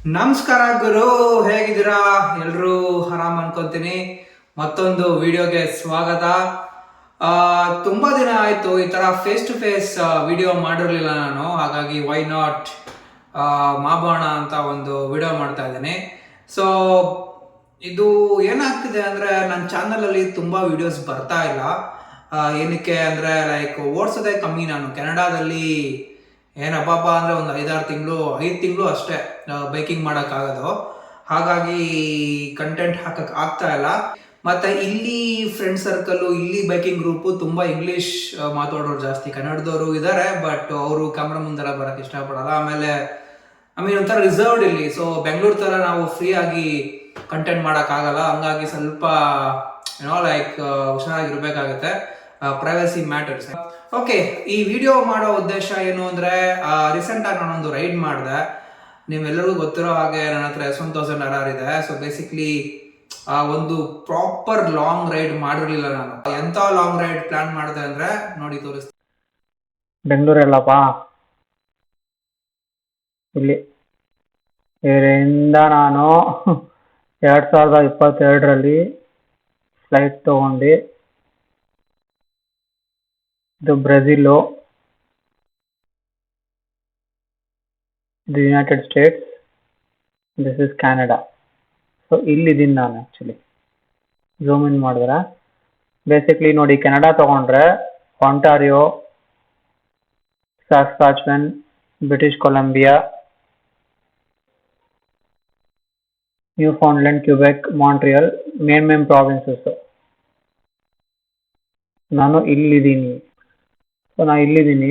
ನಮಸ್ಕಾರ ಗುರು, ಹೇಗಿದ್ದೀರಾ? ಎಲ್ರೂ ಆರಾಮ್ ಅನ್ಕೊಂತೀನಿ. ಮತ್ತೊಂದು ವಿಡಿಯೋಗೆ ಸ್ವಾಗತ. ತುಂಬಾ ದಿನ ಆಯ್ತು ಈ ತರ ಫೇಸ್ ಟು ಫೇಸ್ ವಿಡಿಯೋ ಮಾಡಿರಲಿಲ್ಲ ನಾನು. ಹಾಗಾಗಿ ವೈ ನಾಟ್ ಮಾಡೋಣ ಅಂತ ಒಂದು ವಿಡಿಯೋ ಮಾಡ್ತಾ ಇದ್ದೀನಿ. ಸೊ ಇದು ಏನಾಗ್ತಿದೆ ಅಂದ್ರೆ ನನ್ನ ಚಾನಲ್ ಅಲ್ಲಿ ತುಂಬಾ ವಿಡಿಯೋಸ್ ಬರ್ತಾ ಇಲ್ಲ. ಏನಕ್ಕೆ ಅಂದ್ರೆ ಲೈಕ್ ಓಡಿಸೋದೇ ಕಮ್ಮಿ. ನಾನು ಕೆನಡಾದಲ್ಲಿ ಏನಪ್ಪ ಅಂದ್ರೆ ಒಂದು 5 ತಿಂಗಳು ಅಷ್ಟೇ ಬೈಕಿಂಗ್ ಮಾಡೋಕ್ಕಾಗೋದು. ಹಾಗಾಗಿ ಕಂಟೆಂಟ್ ಹಾಕಕ್ ಆಗ್ತಾ ಇಲ್ಲ. ಮತ್ತೆ ಇಲ್ಲಿ ಫ್ರೆಂಡ್ ಸರ್ಕಲ್, ಇಲ್ಲಿ ಬೈಕಿಂಗ್ ಗ್ರೂಪು ತುಂಬಾ ಇಂಗ್ಲಿಷ್ ಮಾತಾಡೋರು ಜಾಸ್ತಿ. ಕನ್ನಡದವರು ಇದ್ದಾರೆ, ಬಟ್ ಅವರು ಕ್ಯಾಮ್ರಾ ಮುಂದೆಲ್ಲ ಬರಕ್ ಇಷ್ಟಪಡಲ್ಲ. ಆಮೇಲೆ ಒಂಥರ ರಿಸರ್ವ್ಡ್ ಇಲ್ಲಿ. ಸೊ ಬೆಂಗಳೂರು ತರ ನಾವು ಫ್ರೀ ಆಗಿ ಕಂಟೆಂಟ್ ಆಗಲ್ಲ. ಹಂಗಾಗಿ ಸ್ವಲ್ಪ ಲೈಕ್ ಹುಷಾರಾಗಿರ್ಬೇಕಾಗತ್ತೆ. Privacy matters. ಓಕೆ, ಈ ವಿಡಿಯೋ ಮಾಡೋ ಉದ್ದೇಶ ಏನು ಅಂದ್ರೆ, ರೀಸೆಂಟ್ ಆಗಿ ನಾನೊಂದು ರೈಡ್ ಮಾಡಿದೆ. ನೀವೆಲ್ಲರಿಗೂ ಗೊತ್ತಿರೋ ಹಾಗೆ ನನ್ನ ಹತ್ರ S1000 RR ಇದೆ. ಸೊ ಬೇಸಿಕ್ಲಿ ಒಂದು ಪ್ರಾಪರ್ ಲಾಂಗ್ ರೈಡ್ ಮಾಡಿರ್ಲಿಲ್ಲ ನಾನು. ಎಂತ ಲಾಂಗ್ ರೈಡ್ ಪ್ಲಾನ್ ಮಾಡಿದೆ ಅಂದ್ರೆ ನೋಡಿ ತೋರಿಸ್ತೀನಿ. ಬೆಂಗಳೂರಲ್ಲಪ್ಪ, ಇಲ್ಲಿ ಇದರಿಂದ ನಾನು 2022ರಲ್ಲಿ ಫ್ಲೈಟ್ ತಗೊಂಡು ಇದು ಬ್ರೆಜಿಲು, ಇದು United States, this is Canada. So ಇಲ್ಲಿದ್ದೀನಿ ನಾನು. ಆ್ಯಕ್ಚುಲಿ ಝೂಮ್ ಇನ್ ಮಾಡಿದ್ರೆ ಬೇಸಿಕ್ಲಿ ನೋಡಿ, ಕೆನಡಾ ತಗೊಂಡ್ರೆ Ontario, Saskatchewan, British Columbia, Newfoundland, Quebec, Montreal main provinces. ನಾನು ಇಲ್ಲಿದ್ದೀನಿ. ಸೊ ನಾನು ಇಲ್ಲಿದ್ದೀನಿ.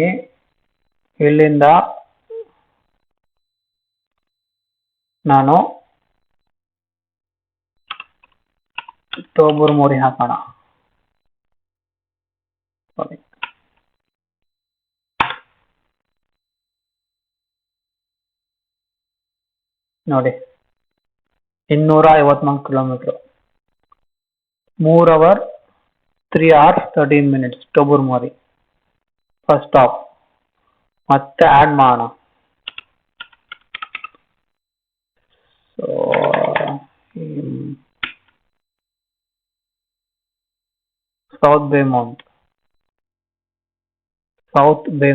ಇಲ್ಲಿಂದ ನಾನು ಟೋಬುರ್ಮೋರಿ ಹಾಕೋಣ. ಸಾರಿ, ನೋಡಿ 254 kilometre, 3 hour 3 hours 13 minutes Tobermory first stop. ಮತ್ತೆ ಆ್ಯಡ್ ಮಾಡೋಣ. ಸೊ ಸೌತ್ ಬೇ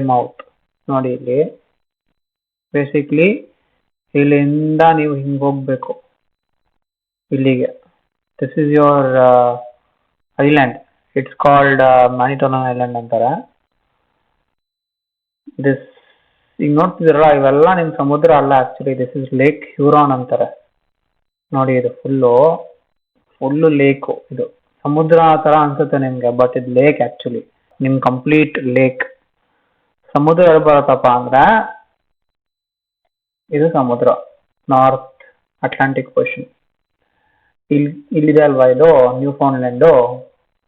ಮೌತ್ ನೋಡಿ. ಇಲ್ಲಿ ಬೇಸಿಕ್ಲಿ ಇಲ್ಲಿಂದ ನೀವು ಹಿಂಗೆ ಹೋಗ್ಬೇಕು ಇಲ್ಲಿಗೆ. This is your island. It's called Manitoulin island ಅಂತಾರೆ. ದಿಸ್ ಈಗ ನೋಡ್ತಿದ್ದೀರಲ್ಲ, ಇವೆಲ್ಲ ನಿಮ್ಮ ಸಮುದ್ರ ಅಲ್ಲ. Actually this is Lake Huron ಅಂತಾರೆ. ನೋಡಿ, ಇದು ಫುಲ್ಲು ಲೇಕು. ಇದು ಸಮುದ್ರ ಥರ ಅನ್ಸುತ್ತೆ ನಿಮಗೆ, ಬಟ್ ಇದು ಲೇಕ್. ಆ್ಯಕ್ಚುಲಿ ನಿಮ್ ಕಂಪ್ಲೀಟ್ ಲೇಕ್. ಸಮುದ್ರ ಎಲ್ಲಿ ಬರುತ್ತಪ್ಪ ಅಂದ್ರೆ, ಇದು ಸಮುದ್ರ ನಾರ್ತ್ ಅಟ್ಲಾಂಟಿಕ್ ಓಷನ್. ಇಲ್ಲಿದೆ ಅಲ್ವಾ ಇದು ನ್ಯೂಫೌಂಡ್ಲ್ಯಾಂಡು.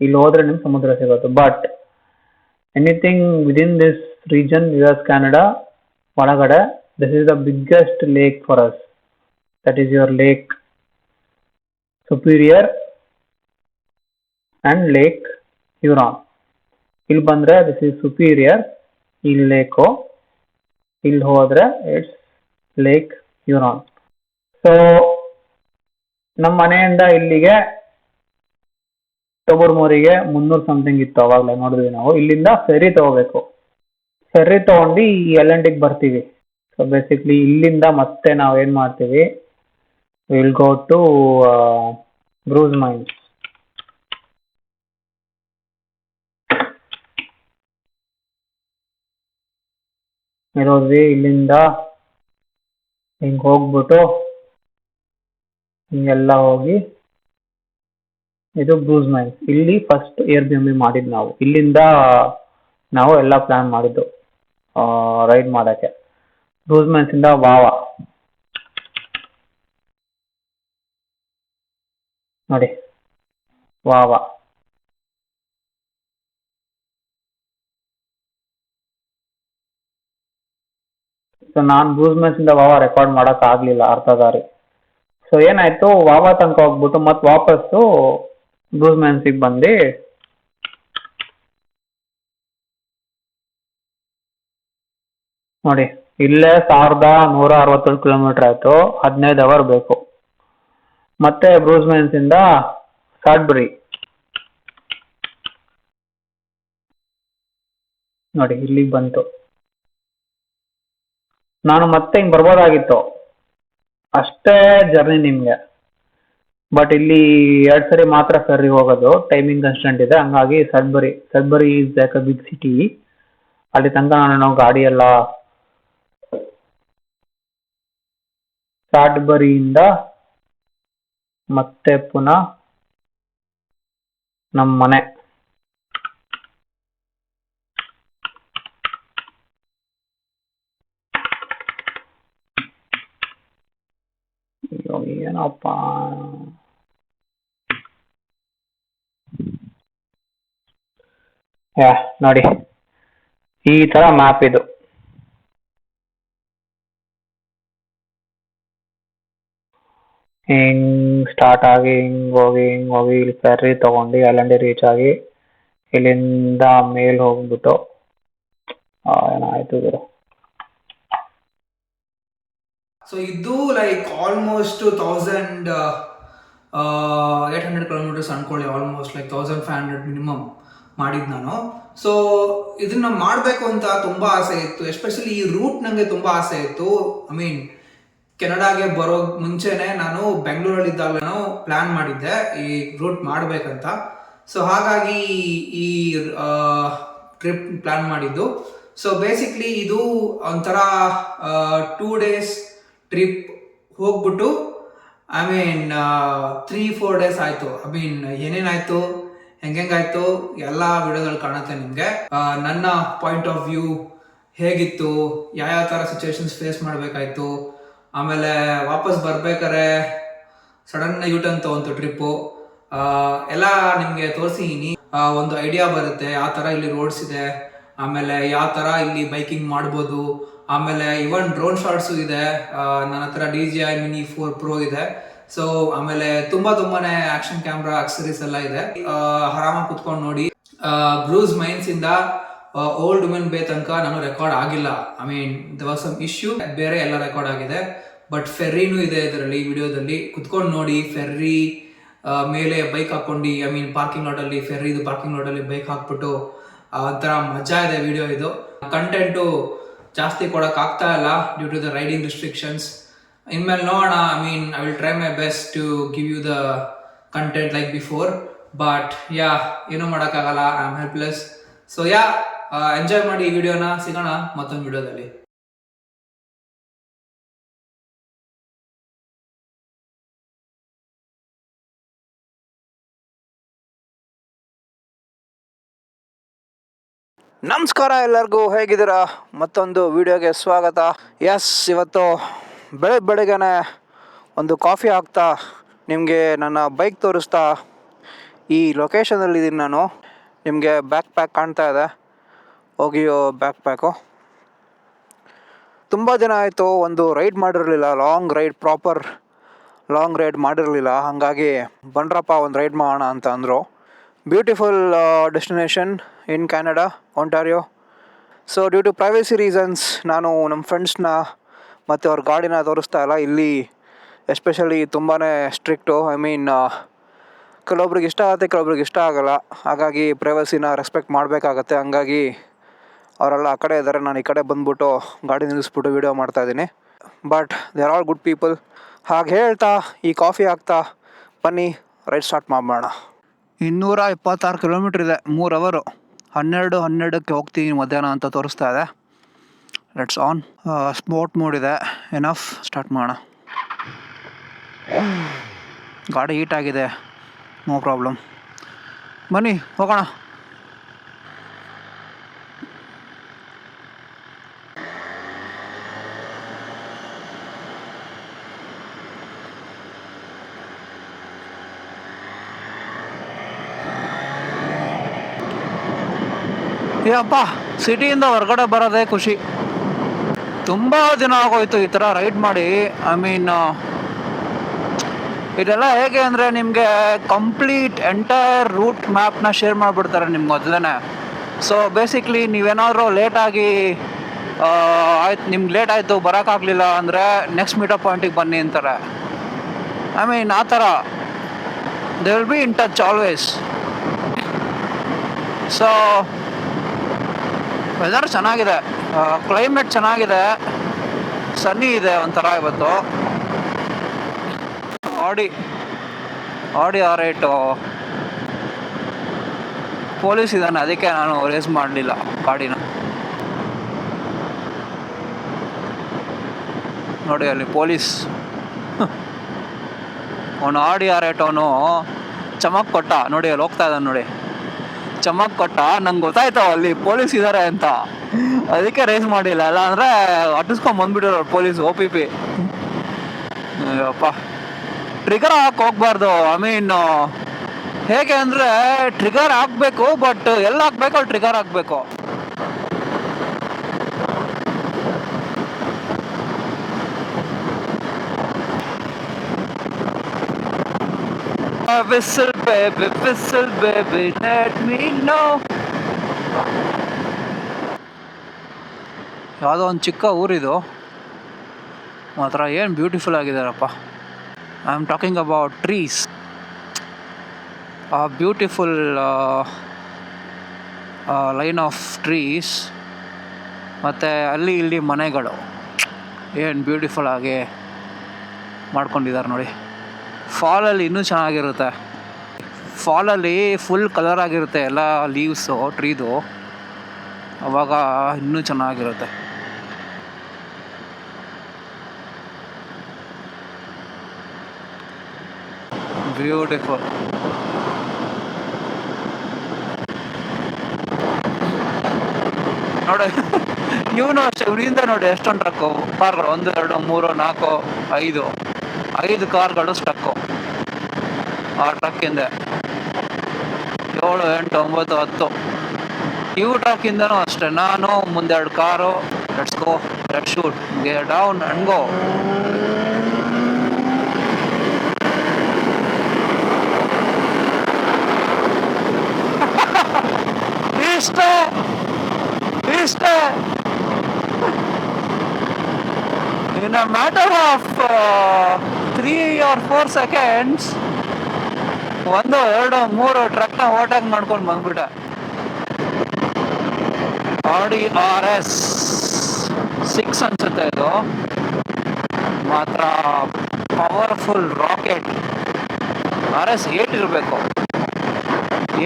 ಇಲ್ಲಿ ಹೋದ್ರೆ ನಿಮ್ಗೆ ಸಮುದ್ರ ಸಿಗುತ್ತೆ. But anything within this region, US Canada ಒಳಗಡೆ, this is the biggest lake for us. That is your Lake Superior and Lake Huron. ಇಲ್ಲಿ ಬಂದ್ರೆ ದಿಸ್ ಇಸ್ ಸುಪೀರಿಯರ್, ಇಲ್ಲಿ ಲೇಕು. ಇಲ್ಲಿ ಹೋದ್ರೆ ಇಟ್ಸ್ ಲೇಕ್ ಹ್ಯೂರಾನ್. ಸೊ ನಮ್ಮ ಮನೆಯಿಂದ ಇಲ್ಲಿಗೆ ಟೋಬುರ್ಮೋರಿಗೆ 300 ಸಮಥಿಂಗ್ ಇತ್ತು. ಅವಾಗಲೇ ನೋಡಿದ್ವಿ ನಾವು. ಇಲ್ಲಿಂದ ಫೆರಿ ತಗೋಬೇಕು. ಫೆರಿ ತಗೊಂಡು ಈ ಐಲ್ಯಾಂಡಿಗೆ ಬರ್ತೀವಿ. ಸೊ ಬೇಸಿಕ್ಲಿ ಇಲ್ಲಿಂದ ಮತ್ತೆ ನಾವು ಏನು ಮಾಡ್ತೀವಿ, will go to Bruce Mines. ಇರೋದ್ವಿ ಇಲ್ಲಿಂದ ಹಿಂಗೆ ಹೋಗ್ಬಿಟ್ಟು ಹಿಂಗೆಲ್ಲ ಹೋಗಿ ಇದು ಬ್ರೂಸ್ ಮೈನ್ಸ್. ಇಲ್ಲಿ ಫಸ್ಟ್ Airbnb ಮಾಡಿದ್ದು ನಾವು. ಇಲ್ಲಿಂದ ನಾವು ಎಲ್ಲ ಪ್ಲಾನ್ ಮಾಡಿದ್ದು ರೈಡ್ ಮಾಡೋಕ್ಕೆ. ಬ್ರೂಸ್ ಮೈನ್ಸ್ ಇಂದ ವಾವಾ ನೋಡಿ, ವಾವಾ. ಸೊ ನಾನು ಬ್ರೂಸ್ ಮೈನ್ಸ್ ಇಂದ ವಾವಾ ರೆಕಾರ್ಡ್ ಮಾಡಕ್ ಆಗ್ಲಿಲ್ಲ ಅರ್ಧ ದಾರಿ. ಸೊ ಏನಾಯ್ತು, ವಾವಾ ತನಕ ಹೋಗ್ಬಿಟ್ಟು ಮತ್ತೆ ವಾಪಸ್ಸು ಬ್ರೂಸ್ ಮೈನ್ಸಿಗೆ ಬಂದು ನೋಡಿ ಇಲ್ಲೇ 1167 ಕಿಲೋಮೀಟರ್ ಆಯಿತು, 15 ಅವರ್ ಬೇಕು. ಮತ್ತೆ ಬ್ರೂಸ್ ಮೈನ್ಸ್ ಇಂದ ಸಾಡ್ಬರಿ ನೋಡಿ ಇಲ್ಲಿಗೆ ಬಂತು. ನಾನು ಮತ್ತೆ ಹಿಂಗೆ ಬರ್ಬೋದಾಗಿತ್ತು, ಅಷ್ಟೇ ಜರ್ನಿ ನಿಮಗೆ. ಬಟ್ ಇಲ್ಲಿ 2 ಸರಿ ಮಾತ್ರ ಫೆರ್ರಿ ಹೋಗೋದು, ಟೈಮಿಂಗ್ ಕನ್ಸ್ಟೆಂಟ್ ಇದೆ. ಹಂಗಾಗಿ Sudbury is like a big city. ಅಲ್ಲಿ ತನಕ ನಾನು ಗಾಡಿ ಎಲ್ಲ ಸಾಡ್ಬರಿಯಿಂದ ಮತ್ತೆ ಪುನಃ ನಮ್ಮ ಮನೆ. ಅಯ್ಯೋ, ಏನಪ್ಪ ನೋಡಿ ಈ ತರ ಮ್ಯಾಪ್ ಇದು. ಹಿಂಗ್ ಸ್ಟಾರ್ಟ್ ಆಗಿ ಹಿಂಗ್ ಹೋಗಿ ಇಲ್ಲಿ ಫೆರ್ರಿ ತಗೊಂಡು ಅಲ್ಲಂಡಿ ರೀಚ್ ಆಗಿ ಇಲ್ಲಿಂದ ಮೇಲ್ ಹೋಗ್ಬಿಟ್ಟು ಏನಾಯ್ತು ಗುರು. ಸೊ ಇದು ಲೈಕ್ ಆಲ್ಮೋಸ್ಟ್ 1800 ಕಿಲೋಮೀಟರ್ಸ್ ಅನ್ಕೊಳ್ಳಿ, ಆಲ್ಮೋಸ್ಟ್ ಲೈಕ್ 1500 ಮಿನಿಮಮ್ ಮಾಡಿದ್ದು ನಾನು. ಸೊ ಇದನ್ನ ಮಾಡಬೇಕು ಅಂತ ತುಂಬ ಆಸೆ ಇತ್ತು, ಎಸ್ಪೆಷಲಿ ಈ ರೂಟ್ ನನಗೆ ತುಂಬ ಆಸೆ ಇತ್ತು. ಐ ಮೀನ್ ಕೆನಡಾಗೆ ಬರೋ ಮುಂಚೆನೆ ನಾನು ಬೆಂಗಳೂರಲ್ಲಿದ್ದಾಗ ನಾನು ಪ್ಲ್ಯಾನ್ ಮಾಡಿದ್ದೆ ಈ ರೂಟ್ ಮಾಡಬೇಕಂತ. ಸೊ ಹಾಗಾಗಿ ಈ ಟ್ರಿಪ್ ಪ್ಲ್ಯಾನ್ ಮಾಡಿದ್ದು. ಸೊ ಬೇಸಿಕ್ಲಿ ಇದು ಒಂಥರ 2 days ಟ್ರಿಪ್ ಹೋಗ್ಬಿಟ್ಟು ಐ ಮೀನ್ 3-4 days ಆಯಿತು. ಐ ಮೀನ್ ಏನೇನಾಯಿತು ಹೆಂಗಾಯ್ತು ಎಲ್ಲ ವಿಡಿಯೋಗಳು ಕಾಣುತ್ತೆ ನಿಮಗೆ. ನನ್ನ ಪಾಯಿಂಟ್ ಆಫ್ ವ್ಯೂ ಹೇಗಿತ್ತು, ಯಾವ ಥರ ಸಿಚುವೇಶನ್ಸ್ ಫೇಸ್ ಮಾಡಬೇಕಾಯ್ತು, ಆಮೇಲೆ ವಾಪಸ್ ಬರ್ಬೇಕಾರೆ ಸಡನ್ ಯೂಟರ್ನ್ ತಗೊಂತು ಟ್ರಿಪ್ಪು, ಎಲ್ಲ ನಿಮಗೆ ತೋರಿಸಿದ್ದೀನಿ. ಒಂದು ಐಡಿಯಾ ಬರುತ್ತೆ ಯಾವ ಥರ ಇಲ್ಲಿ ರೋಡ್ಸ್ ಇದೆ, ಆಮೇಲೆ ಯಾವ ಥರ ಇಲ್ಲಿ ಬೈಕಿಂಗ್ ಮಾಡ್ಬೋದು. ಆಮೇಲೆ ಇವನ್ ಡ್ರೋನ್ ಶಾಟ್ಸು ಇದೆ, ನನ್ನ ಹತ್ರ DJI Mini 4 Pro ಇದೆ. ಸೊ ಆಮೇಲೆ ತುಂಬಾನೇ ಆಕ್ಷನ್ ಕ್ಯಾಮ್ರಾ ಅಕ್ಸರೀಸ್ ಎಲ್ಲ ಇದೆ. ಆರಾಮಾಗಿ ಕುತ್ಕೊಂಡು ನೋಡಿ. ಬ್ರೂಸ್ ಮೈನ್ಸ್ ಇಂದ ಓಲ್ಡ್ ವುಮೆನ್ ಬೇ ತನಕ ನಾನು ರೆಕಾರ್ಡ್ ಆಗಿಲ್ಲ. I mean there was some issue, ಬೇರೆ ಎಲ್ಲ ರೆಕಾರ್ಡ್ ಆಗಿದೆ. ಬಟ್ ಫೆರ್ರಿನೂ ಇದೆ ಇದರಲ್ಲಿ, ವಿಡಿಯೋದಲ್ಲಿ ಕುತ್ಕೊಂಡು ನೋಡಿ. ಫೆರ್ರಿ ಮೇಲೆ ಬೈಕ್ ಹಾಕೊಂಡು, ಐ ಮೀನ್ ಪಾರ್ಕಿಂಗ್ ಲಾಟಲ್ಲಿ, ಫೆರ್ರಿದು ಪಾರ್ಕಿಂಗ್ ಲಾಟಲ್ಲಿ ಬೈಕ್ ಹಾಕ್ಬಿಟ್ಟು ಒಂಥರ ಮಜಾ ಇದೆ ವಿಡಿಯೋ ಇದು. ಕಂಟೆಂಟು ಜಾಸ್ತಿ ಕೊಡೋಕೆ ಆಗ್ತಾ ಇಲ್ಲ due to the riding restrictions. ಇನ್ಮೇಲೆ ನೋಡೋಣ. I mean I will try my best to give you the content like before. But ಏನೂ ಮಾಡೋಕ್ಕಾಗಲ್ಲ, I am helpless. So enjoy ಮಾಡಿ ಈ ವಿಡಿಯೋನ. ಸಿಗೋಣ ಮತ್ತೊಂದು ವಿಡಿಯೋದಲ್ಲಿ. ನಮಸ್ಕಾರ ಎಲ್ಲರಿಗೂ, ಹೇಗಿದ್ದೀರಾ? ಮತ್ತೊಂದು ವಿಡಿಯೋಗೆ ಸ್ವಾಗತ. ಇವತ್ತು ಬೆಳಗ್ಗೆನೆ ಒಂದು ಕಾಫಿ ಹಾಕ್ತಾ ನಿಮಗೆ ನನ್ನ ಬೈಕ್ ತೋರಿಸ್ತಾ ಈ ಲೊಕೇಶನಲ್ಲಿದ್ದೀನಿ ನಾನು. ನಿಮಗೆ ಬ್ಯಾಕ್ ಪ್ಯಾಕ್ ಕಾಣ್ತಾ ಇದೆ, ಹೋಗಿಯೋ ಬ್ಯಾಕ್ ಪ್ಯಾಕು. ತುಂಬ ದಿನ ಆಯಿತು ಒಂದು ರೈಡ್ ಮಾಡಿರಲಿಲ್ಲ, ಪ್ರಾಪರ್ ಲಾಂಗ್ ರೈಡ್ ಮಾಡಿರಲಿಲ್ಲ. ಹಾಗಾಗಿ ಬನ್ರಪ್ಪ ಒಂದು ರೈಡ್ ಮಾಡೋಣ ಅಂತ ಅಂದರು. Beautiful destination in Canada, Ontario. So due to privacy reasons ನಾನು ನಮ್ಮ ಫ್ರೆಂಡ್ಸ್ನ ಮತ್ತು ಅವ್ರ ಗಾಡಿನ ತೋರಿಸ್ತಾ ಇಲ್ಲ. ಇಲ್ಲಿ ಎಸ್ಪೆಷಲಿ ತುಂಬಾ ಸ್ಟ್ರಿಕ್ಟು. ಐ ಮೀನ್ ಕೆಲವೊಬ್ರಿಗೆ ಇಷ್ಟ ಆಗುತ್ತೆ, ಕೆಲವೊಬ್ರಿಗೆ ಇಷ್ಟ ಆಗೋಲ್ಲ. ಹಾಗಾಗಿ ಪ್ರೈವಸಿನ ರೆಸ್ಪೆಕ್ಟ್ ಮಾಡಬೇಕಾಗತ್ತೆ. ಹಂಗಾಗಿ ಅವರೆಲ್ಲ ಆ ಕಡೆ ಇದ್ದಾರೆ, ನಾನು ಈ ಕಡೆ ಬಂದುಬಿಟ್ಟು ಗಾಡಿ ನಿಲ್ಲಿಸ್ಬಿಟ್ಟು ವೀಡಿಯೋ ಮಾಡ್ತಾಯಿದ್ದೀನಿ. But they are all good people. ಹಾಗೆ ಹೇಳ್ತಾ ಈ ಕಾಫಿ ಹಾಕ್ತಾ ಬನ್ನಿ ರೈಡ್ ಸ್ಟಾರ್ಟ್ ಮಾಡೋಣ. 226 ಕಿಲೋಮೀಟ್ರ್ ಇದೆ, 3 ಅವರು. 12:12ಕ್ಕೆ ಹೋಗ್ತೀನಿ ಮಧ್ಯಾಹ್ನ ಅಂತ ತೋರಿಸ್ತಾ ಇದೆ. Let's on. ಸ್ಪೋರ್ಟ್ ಮೋಡ್ ಇದೆ, ಎನಫ್. ಸ್ಟಾರ್ಟ್ ಮಾಡೋಣ. ಗಾಡಿ ಹೀಟ್ ಆಗಿದೆ, ನೋ ಪ್ರಾಬ್ಲಮ್. ಬನ್ನಿ ಹೋಗೋಣ. ಅಪ್ಪ, ಸಿಟಿಯಿಂದ ಹೊರಗಡೆ ಬರೋದೇ ಖುಷಿ. ತುಂಬ ದಿನ ಆಗೋಯ್ತು ಈ ಥರ ರೈಡ್ ಮಾಡಿ. ಐ ಮೀನ್ ಇದೆಲ್ಲ ಹೇಗೆ ಅಂದರೆ ನಿಮಗೆ ಕಂಪ್ಲೀಟ್ ಎಂಟೈರ್ ರೂಟ್ ಮ್ಯಾಪ್ನ ಶೇರ್ ಮಾಡಿಬಿಡ್ತಾರೆ ನಿಮ್ಗೆ ಮೊದಲೇ. ಸೊ ಬೇಸಿಕ್ಲಿ ನೀವೇನಾದರೂ ಲೇಟಾಗಿ ಆಯ್ತು ನಿಮ್ಗೆ ಲೇಟ್ ಆಯಿತು ಬರೋಕ್ಕಾಗಲಿಲ್ಲ ಅಂದರೆ ನೆಕ್ಸ್ಟ್ ಮೀಟಪ್ ಪಾಯಿಂಟಿಗೆ ಬನ್ನಿ ಅಂತಾರೆ. ಐ ಮೀನ್ ಆ ಥರ they will be in touch always. So weather ಚೆನ್ನಾಗಿದೆ, ಕ್ಲೈಮೇಟ್ ಚೆನ್ನಾಗಿದೆ, ಸನ್ನಿ ಇದೆ ಒಂಥರ ಇವತ್ತು. ಆಡಿ R8 ಪೊಲೀಸ್ ಇದ್ದಾನೆ, ಅದಕ್ಕೆ ನಾನು ರೇಸ್ ಮಾಡಲಿಲ್ಲ ಗಾಡಿನ. ನೋಡಿ ಅಲ್ಲಿ ಪೊಲೀಸ್ ಅವನು R8 ಅವನು ಚಮಕ್ ಕೊಟ್ಟ ನೋಡಿ, ಅಲ್ಲಿ ಹೋಗ್ತಾ ಇದ್ದಾನೆ ನೋಡಿ, ಚಮಕ್ ಕೊಟ್ಟ. ನಂಗೆ ಗೊತ್ತಾಯ್ತು ಅಲ್ಲಿ ಪೊಲೀಸ್ ಇದ್ದಾರೆ ಅಂತ, ಅದಕ್ಕೆ ರೇಸ್ ಮಾಡಿಲ್ಲ. ಇಲ್ಲ ಅಂದರೆ ಅಟ್ಟಿಸ್ಕೊಂಡು ಬಂದ್ಬಿಟ್ಟಿರೋರು ಪೊಲೀಸ್ OPP. ಅಪ್ಪ ಟ್ರಿಗರ್ ಹಾಕಿ ಹೋಗ್ಬಾರ್ದು. ಐ ಮೀನ್ ಹೇಗೆ ಅಂದರೆ ಟ್ರಿಗರ್ ಹಾಕಬೇಕು, ಬಟ್ ಎಲ್ಲ ಹಾಕ್ಬೇಕು ಅಲ್ಲಿ ಟ್ರಿಗರ್ ಹಾಕಬೇಕು. Whistle baby, let me know. ಯಾವುದೋ ಒಂದು ಚಿಕ್ಕ ಊರಿದು, ಮಾತ್ರ ಏನು ಬ್ಯೂಟಿಫುಲ್ ಆಗಿದಾರಪ್ಪ. I am talking about trees. Beautiful line of trees, ಮತ್ತು ಅಲ್ಲಿ ಇಲ್ಲಿ ಮನೆಗಳು ಏನು ಬ್ಯೂಟಿಫುಲ್ ಆಗಿ ಮಾಡ್ಕೊಂಡಿದ್ದಾರೆ ನೋಡಿ. ಫಾಲಲ್ಲಿ ಇನ್ನೂ ಚೆನ್ನಾಗಿರುತ್ತೆ. ಫಾಲಲ್ಲಿ ಫುಲ್ ಕಲರ್ ಆಗಿರುತ್ತೆ ಎಲ್ಲ ಲೀವ್ಸು ಟ್ರೀದು, ಅವಾಗ ಇನ್ನೂ ಚೆನ್ನಾಗಿರುತ್ತೆ. ಬ್ಯೂಟಿಫುಲ್. ನೋಡಿ ಇವನು ಅಷ್ಟೇ, ಇವರಿಂದ ನೋಡಿ ಎಷ್ಟೊಂದು ಟ್ರಕ್ಕು ಕಾರ್ಗಳು, 1 2 3 4 5 ಕಾರ್ಗಳು ಸ್ಟಕ್ಕು ಆ ಟ್ರಕ್ಕಿಂದ. 7 8 9 10 ಇವು ಟ್ರಕ್ಕಿಂದನೂ ಅಷ್ಟೇ. ನಾನು ಮುಂದೆ 2 car, let's go, let's shoot, get down and go. ಇಷ್ಟೇ in a matter of 3 or 4 seconds 1 2 3 ಟ್ರಕ್ನ overtake ಮಾಡ್ಕೊಂಡು ಬಂದ್ಬಿಟ್ಟ. Audi RS 6 ಅನ್ಸುತ್ತೆ ಇದು, ಮಾತ್ರ ಪವರ್ಫುಲ್ ರಾಕೆಟ್. RS 8 ಇರಬೇಕು,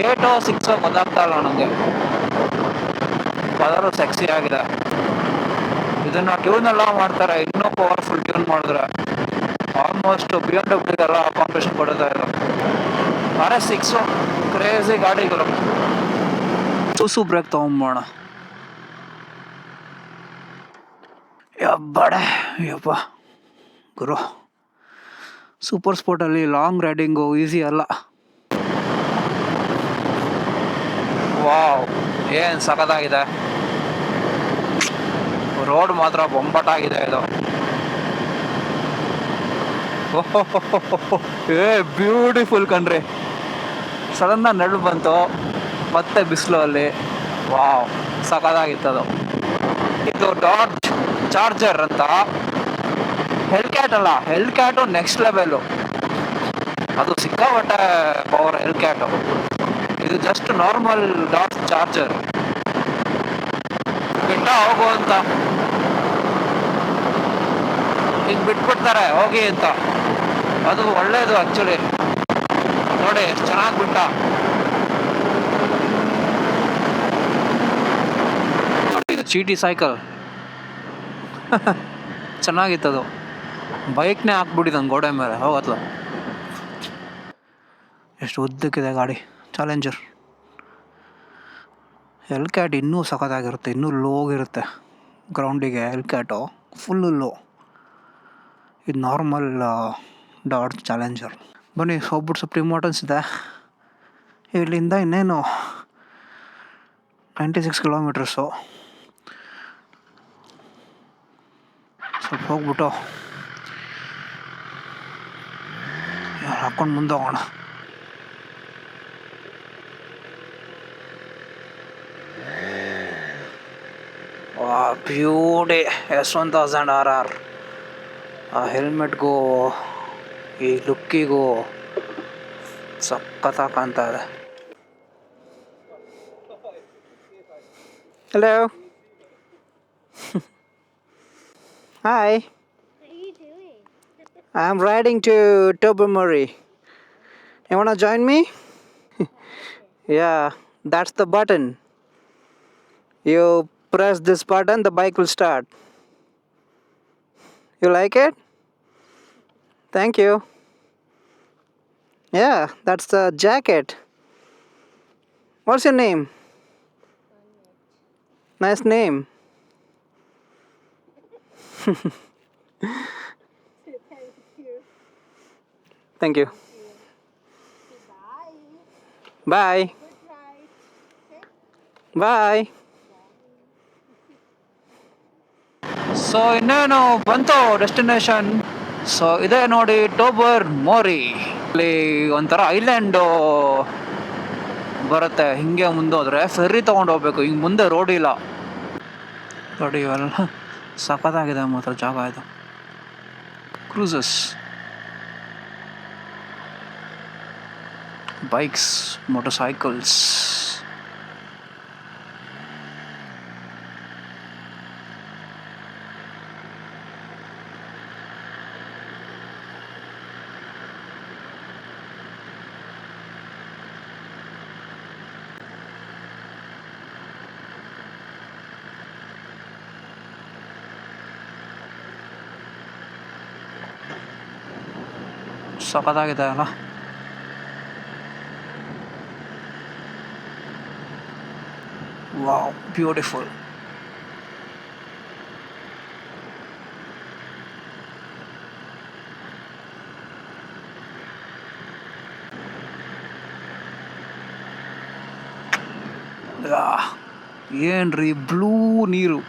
8 6 ಗೊತ್ತಾಗ್ತಾ ಇಲ್ಲ ನನಗೆ. ಕಲರು ಸೆಕ್ಸಿ ಆಗಿದೆ. ಇದನ್ನು ಟ್ಯೂನ್ ಎಲ್ಲ ಮಾಡ್ತಾರೆ, ಇನ್ನೂ ಪವರ್ಫುಲ್ ಟ್ಯೂನ್ ಮಾಡಿದ್ರೆ ಆಲ್ಮೋಸ್ಟ್ BMW ಕಾಂಪಿಟೇಷನ್ ಕೊಡುತ್ತಾ ಇದೆ. RS 6 ಕ್ರೇಜಿ ಗಾಡಿಗಳು. ಸೂಸು ಬ್ರೇಕ್ ತೊಗೊಂಬೋಣ. ಯಪ್ಪ ಗುರು, ಸೂಪರ್ ಸ್ಪೋರ್ಟಲ್ಲಿ ಲಾಂಗ್ ರೈಡಿಂಗು ಈಸಿ ಅಲ್ಲ. ವಾವ್, ಏನು ಸಖತ್ತಾಗಿದೆ. ರೋಡ್ ಮಾತ್ರ ಬೊಂಬಾಟಾಗಿದೆ ಇದು. ಬ್ಯೂಟಿಫುಲ್ ಕಣ್ರಿ. ಸಡನ್ನಾಗಿ ನೆರಳು ಬಂತು, ಮತ್ತೆ ಬಿಸಿಲು ಅಲ್ಲಿ. ವಾವ್, ಸಖತ್ತಾಗಿತ್ತದು. ಇದು ಡಾಡ್ಜ್ ಚಾರ್ಜರ್ ಅಂತ. ಹೆಲ್ಕ್ಯಾಟ್ ಅಲ್ಲ, ಹೆಲ್ಕ್ಯಾಟು ನೆಕ್ಸ್ಟ್ ಲೆವೆಲ್ಲು, ಅದು ಸಿಕ್ಕಾಪಟ್ಟೆ ಪವರ್ ಹೆಲ್ಕ್ಯಾಟು. ಇದು ಜಸ್ಟ್ ನಾರ್ಮಲ್ ಡಾಡ್ಜ್ ಚಾರ್ಜರ್. ಬಿಟ್ಟ ಹೋಗು ಅಂತ ಹಿಂಗೆ ಬಿಟ್ಬಿಡ್ತಾರೆ ಹೋಗಿ ಅಂತ, ಅದು ಒಳ್ಳೇದು ಆ್ಯಕ್ಚುಲಿ. ನೋಡಿ ಎಷ್ಟು ಚೆನ್ನಾಗಿ ಬಿಟ್ಟ. ಇದು ಚೀಟಿ ಸೈಕಲ್ ಚೆನ್ನಾಗಿತ್ತದು. ಬೈಕ್ನೇ ಹಾಕ್ಬಿಟ್ಟಿದ್ದಂಗೆ ಗೋಡೆ ಮೇಲೆ ಹೋಗತ್ಲ. ಎಷ್ಟು ಉದ್ದಕ್ಕಿದೆ ಗಾಡಿ. ಚಾಲೆಂಜರ್. ಹೆಲ್ಕ್ಯಾಟ್ ಇನ್ನೂ ಸಖತ್ತಾಗಿರುತ್ತೆ, ಇನ್ನೂ ಲೋಗಿರುತ್ತೆ ಗ್ರೌಂಡಿಗೆ. ಹೆಲ್ಕ್ಯಾಟು ಫುಲ್ಲು ಲೋ. ಇದು ನಾರ್ಮಲ್ ಡಾಡ್ಜ್ ಚಾಲೆಂಜರ್. ಬನ್ನಿ, ಹೋಗ್ಬಿಟ್ಟು ಸ್ವಲ್ಪ ಇಂಪಾರ್ಟೆನ್ಸ್ ಇದೆ. ಇಲ್ಲಿಂದ ಇನ್ನೇನು 96 ಕಿಲೋಮೀಟರ್ಸು. ಸ್ವಲ್ಪ ಹೋಗ್ಬಿಟ್ಟು ಹಾಕ್ಕೊಂಡು ಮುಂದೆ ಹೋಗೋಣ. ವಾ, ಬ್ಯೂಟಿ S1000RR. ಆ ಹೆಲ್ಮೆಟ್ಗೂ ಈ ಲುಕ್ಕಿಗೂ ಸಖತ್ತಾಗಿ ಕಾಣ್ತಾ ಇದೆ. Hello. Hi. I am riding to Tobermory. You wanna join me? Yeah, that's the button. You press this button, the bike will start. You like it? Thank you. Yeah, that's the jacket. What's your name? Nice name. Thank you. Bye. Bye. So ಇನ್ನೇನು ಬಂತು destination. So ಇದೇ ನೋಡಿ ಟೋಬರ್ಮೋರಿ. ಇಲ್ಲಿ ಒಂಥರ island ಬರುತ್ತೆ. ಹಿಂಗೆ ಮುಂದೋದ್ರೆ fairy ತೊಗೊಂಡು ಹೋಗ್ಬೇಕು. ಹಿಂಗೆ ಮುಂದೆ ರೋಡ್ ಇಲ್ಲ ನೋಡಿ. ಇವೆಲ್ಲ ಸಖತ್ತಾಗಿದೆ ಮಾತ್ರ ಜಾಗ ಇದು. Cruises, bikes, motorcycles. ಸಖತ್ತಾಗಿದೆ ಅಲ್ಲ. Wow, beautiful. ಏನ್ರಿ ಬ್ಲೂ ನೀರು.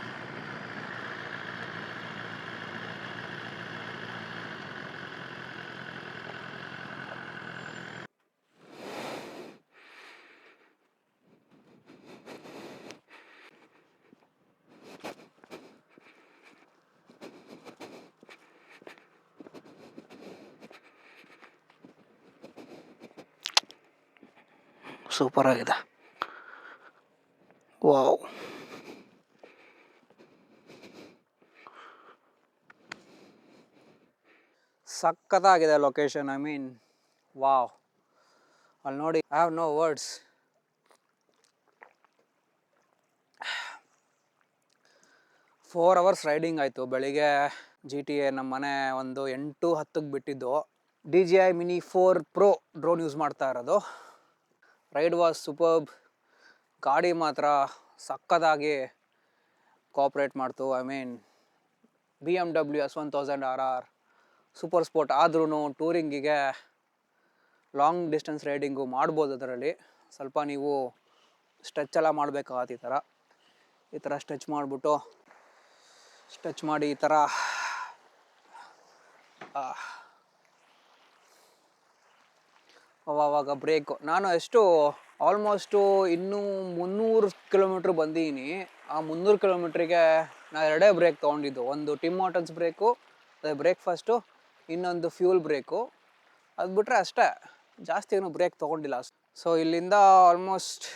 ಸೂಪರ್ ಆಗಿದೆ. ವಾವ್. ಸಖತ್ತಾಗಿದೆ ಲೊಕೇಶನ್. I mean wow. ಅಲ್ಲಿ ನೋಡಿ, I have no words. 4 hours riding ಆಯಿತು. ಬೆಳಿಗ್ಗೆ GTA ನಮ್ಮ ಮನೆ ಒಂದು 8-10ಕ್ಕೆ ಬಿಟ್ಟಿದ್ದು. DJI Mini 4 Pro drone use ಮಾಡ್ತಾ ಇರೋದು. Ride was superb. ಗಾಡಿ ಮಾತ್ರ ಸಕ್ಕತ್ತಾಗಿ ಕೋಆಪ್ರೇಟ್ ಮಾಡ್ತು. I mean BMW S1000RR super sport ಆದ್ರೂ ಟೂರಿಂಗಿಗೆ ಲಾಂಗ್ ಡಿಸ್ಟೆನ್ಸ್ ರೈಡಿಂಗು ಮಾಡ್ಬೋದು. ಅದರಲ್ಲಿ ಸ್ವಲ್ಪ ನೀವು ಸ್ಟ್ರೆಚ್ ಎಲ್ಲ ಮಾಡಬೇಕಾಗತ್ತೆ. ಈ ಥರ ಸ್ಟ್ರೆಚ್ ಮಾಡಿಬಿಟ್ಟು ಮಾಡಿ ಈ ಥರ ಅವಾಗ ಬ್ರೇಕು. ನಾನು ಆಲ್ಮೋಸ್ಟು ಇನ್ನೂ 300 ಕಿಲೋಮೀಟ್ರ್ ಬಂದಿದ್ದೀನಿ. ಆ 300 ಕಿಲೋಮೀಟ್ರಿಗೆ ನಾನು 2 ಬ್ರೇಕ್ ತೊಗೊಂಡಿದ್ದು. ಒಂದು ಟಿಮ್ ಹಾರ್ಟನ್ಸ್ ಬ್ರೇಕು, ಅದೇ ಬ್ರೇಕ್ಫಾಸ್ಟು, ಇನ್ನೊಂದು ಫ್ಯೂಲ್ ಬ್ರೇಕು. ಅದು ಬಿಟ್ಟರೆ ಅಷ್ಟೇ, ಜಾಸ್ತಿ ಏನು ಬ್ರೇಕ್ ತೊಗೊಂಡಿಲ್ಲ. ಸೊ ಇಲ್ಲಿಂದ almost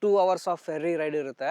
2 hours of fairy ride ಇರುತ್ತೆ.